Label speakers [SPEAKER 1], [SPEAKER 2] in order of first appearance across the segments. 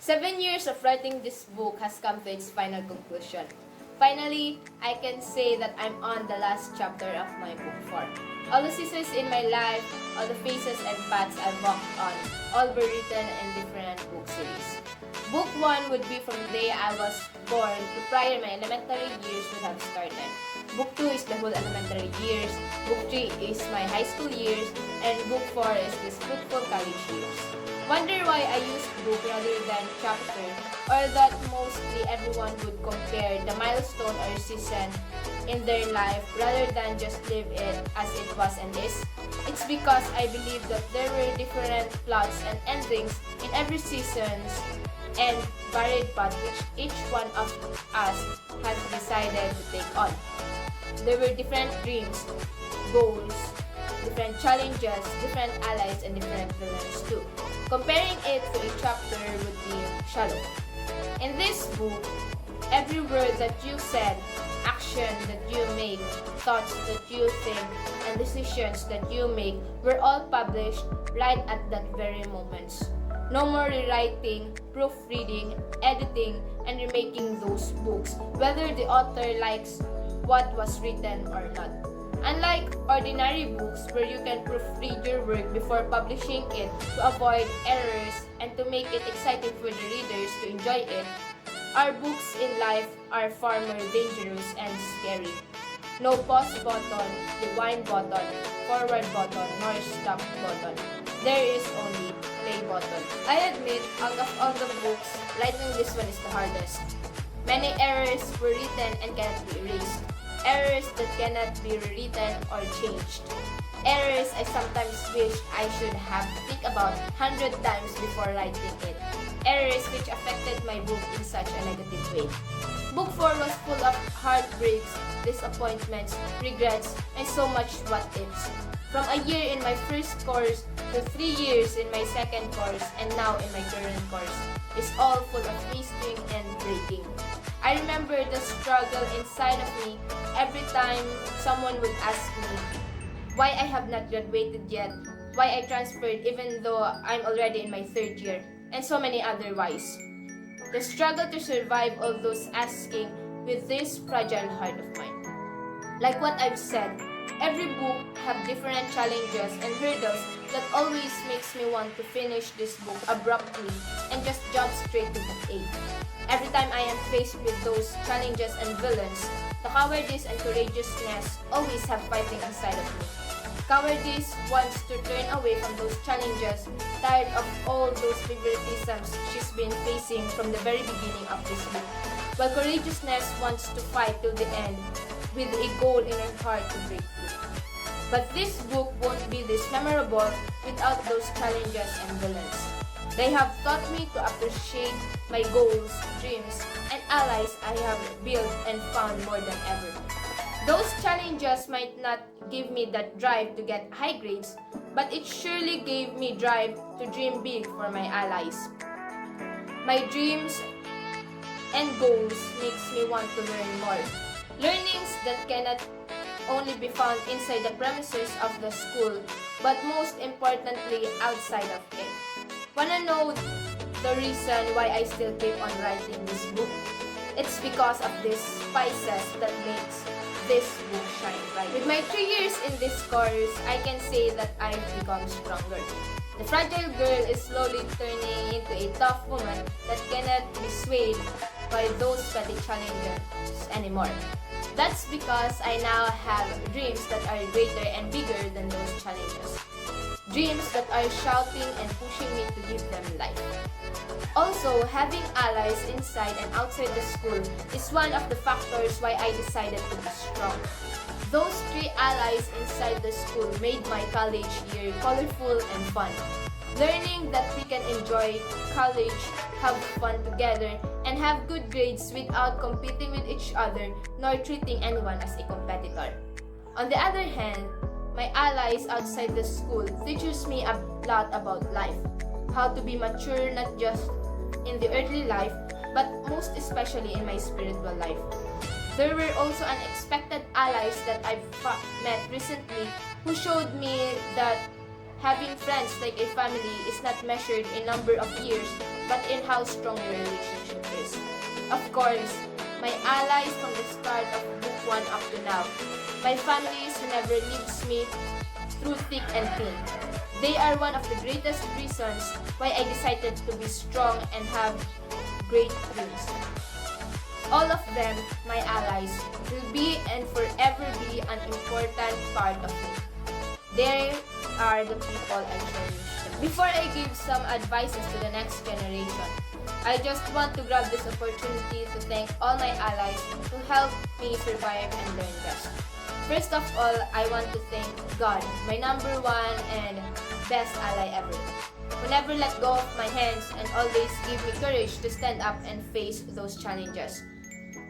[SPEAKER 1] 7 years of writing this book has come to its final conclusion. Finally, I can say that I'm on the last chapter of my book 4. All the seasons in my life, all the phases and paths I've walked on, all were written in different book series. Book 1 would be from the day I was born to prior my elementary years would have started. Book 2 is the whole elementary years, Book 3 is my high school years, and Book 4 is this fruitful college years. Wonder why I use book rather than chapter, or that mostly everyone would compare the milestone or season in their life rather than just live it as it was and is? It's because I believe that there were different plots and endings in every seasons and varied path which each one of us has decided to take on. There were different dreams, goals, different challenges, different allies, and different villains too. Comparing it to a chapter would be shallow. In this book, every word that you said, action that you make, thoughts that you think, and decisions that you make were all published right at that very moment. No more rewriting, proofreading, editing, and remaking those books, whether the author likes what was written or not. Unlike ordinary books where you can proofread your work before publishing it to avoid errors and to make it exciting for the readers to enjoy it, our books in life are far more dangerous and scary. No pause button, rewind button, forward button, nor stop button. There is only play button. I admit, out of all the books, writing this one is the hardest. Many errors were written and cannot be erased. Errors that cannot be rewritten or changed. Errors I sometimes wish I should have think about 100 times before writing it. Errors which affected my book in such a negative way. Book 4 was full of heartbreaks, disappointments, regrets, and so much what ifs. From a year in my first course to 3 years in my second course and now in my current course is all full of misting and breaking. I remember the struggle inside of me every time someone would ask me why I have not graduated yet, why I transferred even though I'm already in my 3rd year, and so many other whys. The struggle to survive all those asking with this fragile heart of mine. Like what I've said, every book have different challenges and hurdles that always makes me want to finish this book abruptly and just jump straight to book 8. Every time I am faced with those challenges and villains, the cowardice and courageousness always have fighting inside of me. Cowardice wants to turn away from those challenges, tired of all those favoritisms she's been facing from the very beginning of this book, while courageousness wants to fight till the end with a goal in her heart to break through. But this book won't be this memorable without those challenges and villains. They have taught me to appreciate my goals, dreams, and allies I have built and found more than ever. Those challenges might not give me that drive to get high grades, but it surely gave me drive to dream big for my allies. My dreams and goals makes me want to learn more. Learnings that cannot only be found inside the premises of the school, but most importantly outside of it. Wanna know the reason why I still keep on writing this book? It's because of these spices that makes this book shine bright. With my 3 years in this course, I can say that I've become stronger. The fragile girl is slowly turning into a tough woman that cannot be swayed by those petty challenges anymore. That's because I now have dreams that are greater and bigger than those challenges. Dreams that are shouting and pushing me to give them life. Also, having allies inside and outside the school is one of the factors why I decided to be strong. Those 3 allies inside the school made my college year colorful and fun. Learning that we can enjoy college, have fun together, and have good grades without competing with each other nor treating anyone as a competitor. On the other hand, my allies outside the school teaches me a lot about life, how to be mature not just in the earthly life, but most especially in my spiritual life. There were also unexpected allies that I've met recently who showed me that having friends like a family is not measured in number of years, but in how strong your relationship is. Of course, my allies from the start of book 1 up to now, my families who never leaves me through thick and thin. They are one of the greatest reasons why I decided to be strong and have great dreams. All of them, my allies, will be and forever be an important part of me. They are the people I cherish. Before I give some advices to the next generation, I just want to grab this opportunity to thank all my allies who helped me survive and learn best. First of all, I want to thank God, my number one and best ally ever, who never let go of my hands and always give me courage to stand up and face those challenges.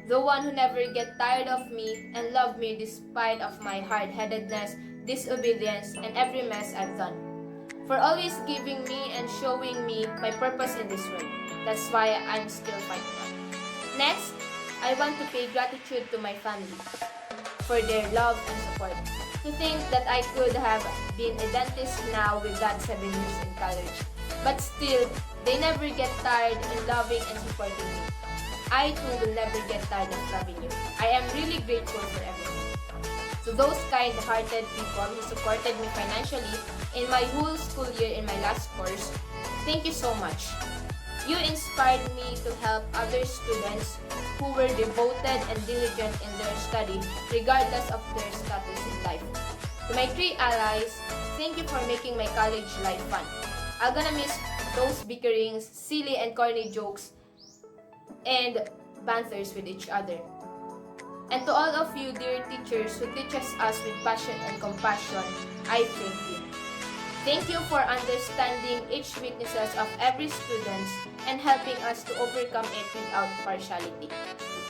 [SPEAKER 1] The one who never get tired of me and love me despite of my hard-headedness, disobedience, and every mess I've done. For always giving me and showing me my purpose in this world. That's why I'm still fighting on. Next, I want to pay gratitude to my family for their love and support. To think that I could have been a dentist now with that 7 years in college. But still, they never get tired in loving and supporting me. I too will never get tired of loving you. I am really grateful for everything. To those kind-hearted people who supported me financially in my whole school year in my last course, thank you so much. You inspired me to help other students who were devoted and diligent in their study regardless of their status in life. To my 3 allies, thank you for making my college life fun. I'm gonna miss those bickerings, silly and corny jokes, and banters with each other. And to all of you dear teachers who teaches us with passion and compassion, I thank you. Thank you for understanding each weaknesses of every student and helping us to overcome it without partiality.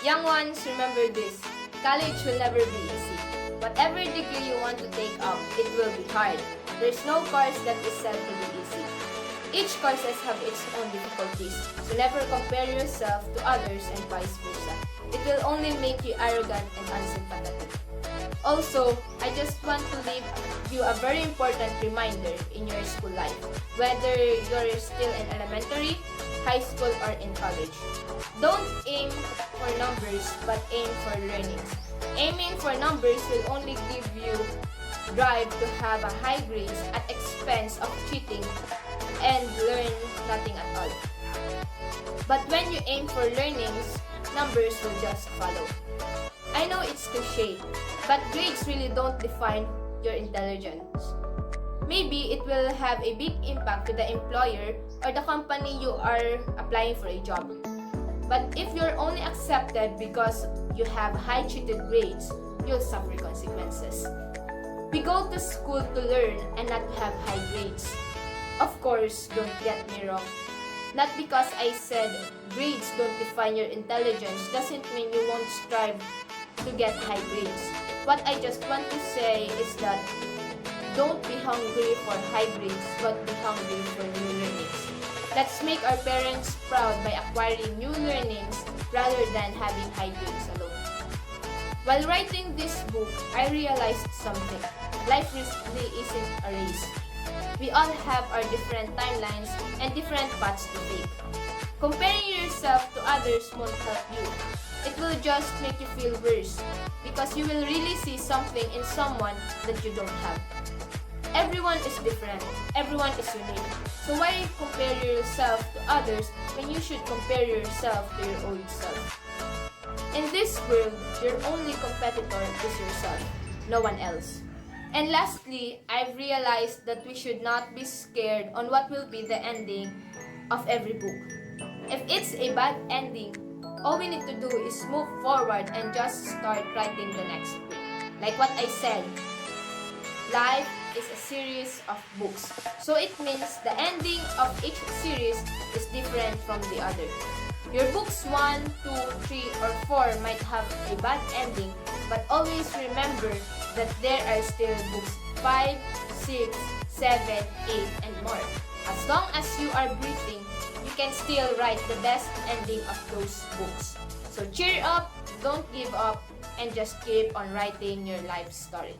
[SPEAKER 1] Young ones, remember this, college will never be easy. Whatever degree you want to take up, it will be hard. There's no course that is said to be easy. Each courses have its own difficulties, so never compare yourself to others and vice versa. It will only make you arrogant and unsympathetic. Also, I just want to leave you a very important reminder in your school life, whether you're still in elementary, high school, or in college. Don't aim for numbers, but aim for learnings. Aiming for numbers will only give you drive to have a high grades at expense of cheating and learn nothing at all. But when you aim for learnings, numbers will just follow. I know it's cliche, but grades really don't define your intelligence. Maybe it will have a big impact to the employer or the company you are applying for a job. But if you're only accepted because you have high cheated grades, you'll suffer consequences. We go to school to learn and not to have high grades. Of course, don't get me wrong. Not because I said grades don't define your intelligence doesn't mean you won't strive to get high grades. What I just want to say is that don't be hungry for high grades, but be hungry for new learnings. Let's make our parents proud by acquiring new learnings rather than having high grades alone. While writing this book, I realized something. Life really isn't a race. We all have our different timelines and different paths to take. Comparing yourself to others won't help you. It will just make you feel worse because you will really see something in someone that you don't have. Everyone is different. Everyone is unique. So why compare yourself to others when you should compare yourself to your old self? In this world, your only competitor is yourself, no one else. And lastly, I've realized that we should not be scared on what will be the ending of every book. If it's a bad ending, all we need to do is move forward and just start writing the next book. Like what I said, life is a series of books. So it means the ending of each series is different from the other. Your books 1, 2, 3, or 4 might have a bad ending, but always remember that there are still books 5, 6, 7, 8, and more. As long as you are breathing, you can still write the best ending of those books. So cheer up, don't give up, and just keep on writing your life story.